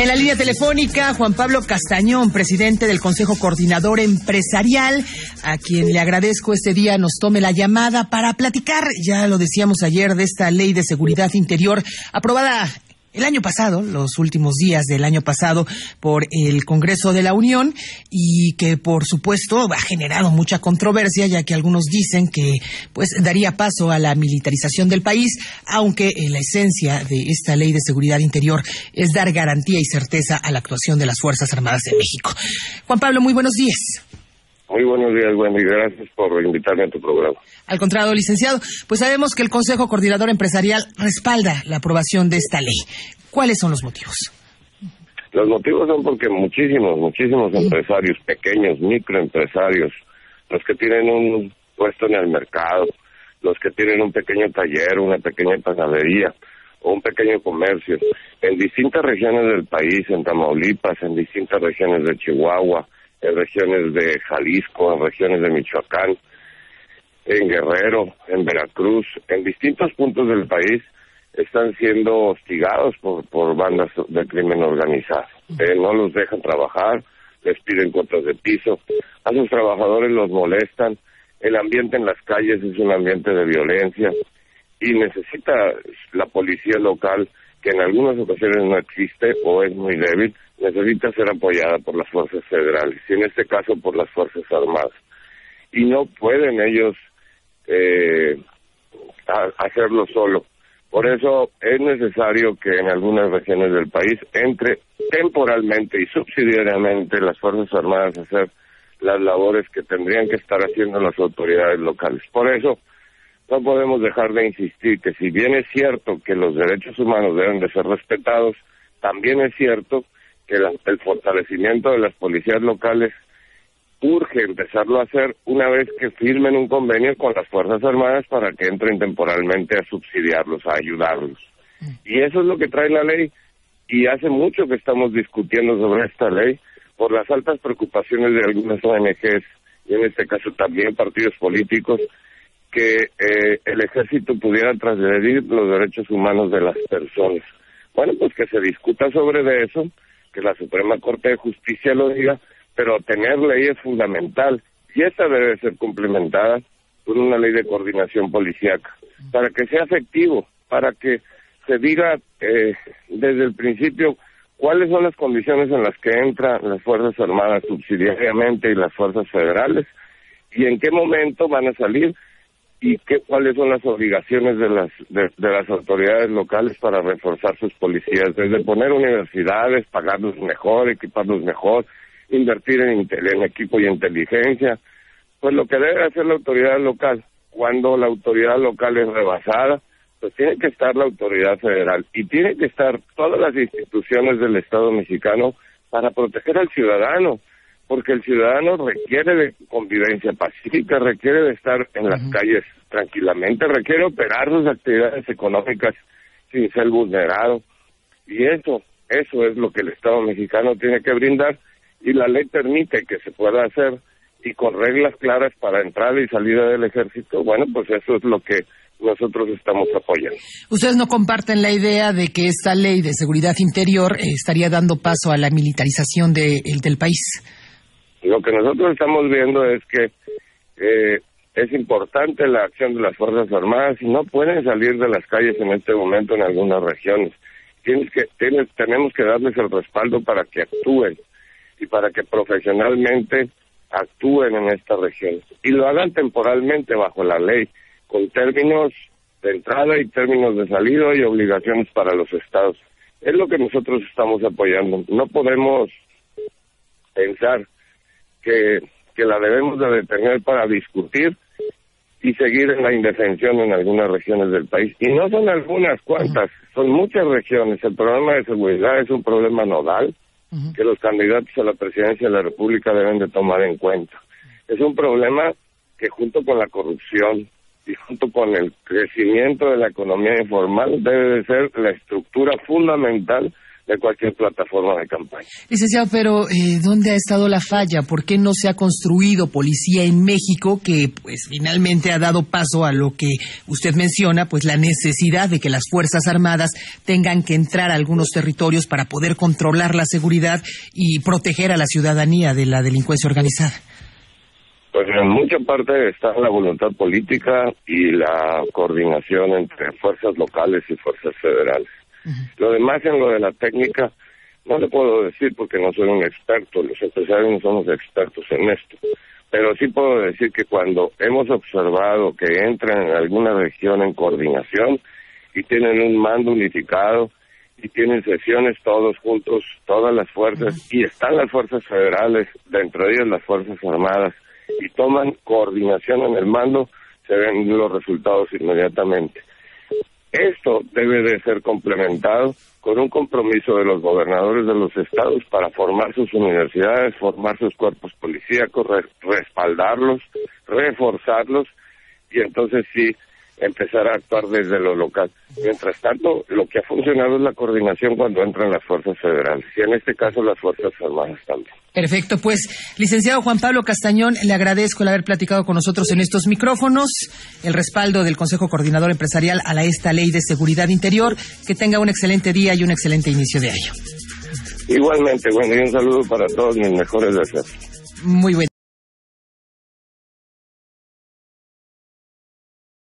En la línea telefónica, Juan Pablo Castañón, presidente del Consejo Coordinador Empresarial, a quien le agradezco este día nos tome la llamada para platicar, ya lo decíamos ayer, de esta Ley de Seguridad Interior aprobada el año pasado, los últimos días del año pasado, por el Congreso de la Unión, y que por supuesto ha generado mucha controversia, ya que algunos dicen que pues daría paso a la militarización del país, aunque la esencia de esta Ley de Seguridad Interior es dar garantía y certeza a la actuación de las Fuerzas Armadas de México. Juan Pablo, muy buenos días. Muy buenos días, Wendy. Gracias por invitarme a tu programa. Al contrario, licenciado, pues sabemos que el Consejo Coordinador Empresarial respalda la aprobación de esta ley. ¿Cuáles son los motivos? Los motivos son porque muchísimos empresarios, pequeños, microempresarios, los que tienen un puesto en el mercado, los que tienen un pequeño taller, una pequeña panadería o un pequeño comercio, en distintas regiones del país, en Tamaulipas, en distintas regiones de Chihuahua, en regiones de Jalisco, en regiones de Michoacán, en Guerrero, en Veracruz, en distintos puntos del país, están siendo hostigados por bandas de crimen organizado. No los dejan trabajar, les piden cuotas de piso, a sus trabajadores los molestan, el ambiente en las calles es un ambiente de violencia y necesita la policía local, que en algunas ocasiones no existe o es muy débil, necesita ser apoyada por las fuerzas federales, y en este caso por las Fuerzas Armadas. Y no pueden ellos hacerlo solo. Por eso es necesario que en algunas regiones del país entre temporalmente y subsidiariamente las Fuerzas Armadas a hacer las labores que tendrían que estar haciendo las autoridades locales. Por eso no podemos dejar de insistir que si bien es cierto que los derechos humanos deben de ser respetados, también es cierto que el fortalecimiento de las policías locales urge empezarlo a hacer una vez que firmen un convenio con las Fuerzas Armadas para que entren temporalmente a subsidiarlos, a ayudarlos. Y eso es lo que trae la ley, y hace mucho que estamos discutiendo sobre esta ley por las altas preocupaciones de algunas ONGs, y en este caso también partidos políticos, que el ejército pudiera transgredir los derechos humanos de las personas. Bueno, pues que se discuta sobre eso, que la Suprema Corte de Justicia lo diga, pero tener ley es fundamental, y esta debe ser complementada por una ley de coordinación policíaca, para que sea efectivo, para que se diga desde el principio cuáles son las condiciones en las que entran las Fuerzas Armadas subsidiariamente y las Fuerzas Federales, y en qué momento van a salir, y cuáles son las obligaciones de las autoridades locales para reforzar sus policías, desde poner universidades, pagarlos mejor, equiparlos mejor, invertir en equipo y inteligencia. Pues lo que debe hacer la autoridad local, cuando la autoridad local es rebasada, pues tiene que estar la autoridad federal y tiene que estar todas las instituciones del Estado mexicano para proteger al ciudadano, porque el ciudadano requiere de convivencia pacífica, requiere de estar en las calles tranquilamente, requiere operar sus actividades económicas sin ser vulnerado, y eso es lo que el Estado mexicano tiene que brindar, y la ley permite que se pueda hacer, y con reglas claras para entrada y salida del ejército. Bueno, pues eso es lo que nosotros estamos apoyando. ¿Ustedes no comparten la idea de que esta ley de seguridad interior estaría dando paso a la militarización del país? Lo que nosotros estamos viendo es que es importante la acción de las Fuerzas Armadas y no pueden salir de las calles en este momento en algunas regiones. Tenemos que darles el respaldo para que actúen y para que profesionalmente actúen en estas regiones. Y lo hagan temporalmente bajo la ley, con términos de entrada y términos de salida y obligaciones para los estados. Es lo que nosotros estamos apoyando. No podemos pensar que la debemos de detener para discutir y seguir en la indefensión en algunas regiones del país. Y no son algunas cuantas, son muchas regiones. El problema de seguridad es un problema nodal que los candidatos a la presidencia de la República deben de tomar en cuenta. Es un problema que junto con la corrupción y junto con el crecimiento de la economía informal debe de ser la estructura fundamental de cualquier plataforma de campaña. Licenciado, pero ¿dónde ha estado la falla? ¿Por qué no se ha construido policía en México que pues finalmente ha dado paso a lo que usted menciona, pues la necesidad de que las Fuerzas Armadas tengan que entrar a algunos territorios para poder controlar la seguridad y proteger a la ciudadanía de la delincuencia organizada? Pues en mucha parte está la voluntad política y la coordinación entre fuerzas locales y fuerzas federales. Lo demás, en lo de la técnica, no le puedo decir porque no soy un experto, los empresarios no somos expertos en esto, pero sí puedo decir que cuando hemos observado que entran en alguna región en coordinación y tienen un mando unificado y tienen sesiones todos juntos, todas las fuerzas, y están las fuerzas federales, dentro de ellas las Fuerzas Armadas, y toman coordinación en el mando, se ven los resultados inmediatamente. Esto debe de ser complementado con un compromiso de los gobernadores de los estados para formar sus universidades, formar sus cuerpos policíacos, respaldarlos, reforzarlos, y entonces sí empezar a actuar desde lo local. Mientras tanto, lo que ha funcionado es la coordinación cuando entran las fuerzas federales, y en este caso las Fuerzas Armadas también. Perfecto, pues, licenciado Juan Pablo Castañón, le agradezco el haber platicado con nosotros en estos micrófonos, el respaldo del Consejo Coordinador Empresarial a esta Ley de Seguridad Interior. Que tenga un excelente día y un excelente inicio de año. Igualmente, bueno, y un saludo para todos, mis mejores deseos. Muy buen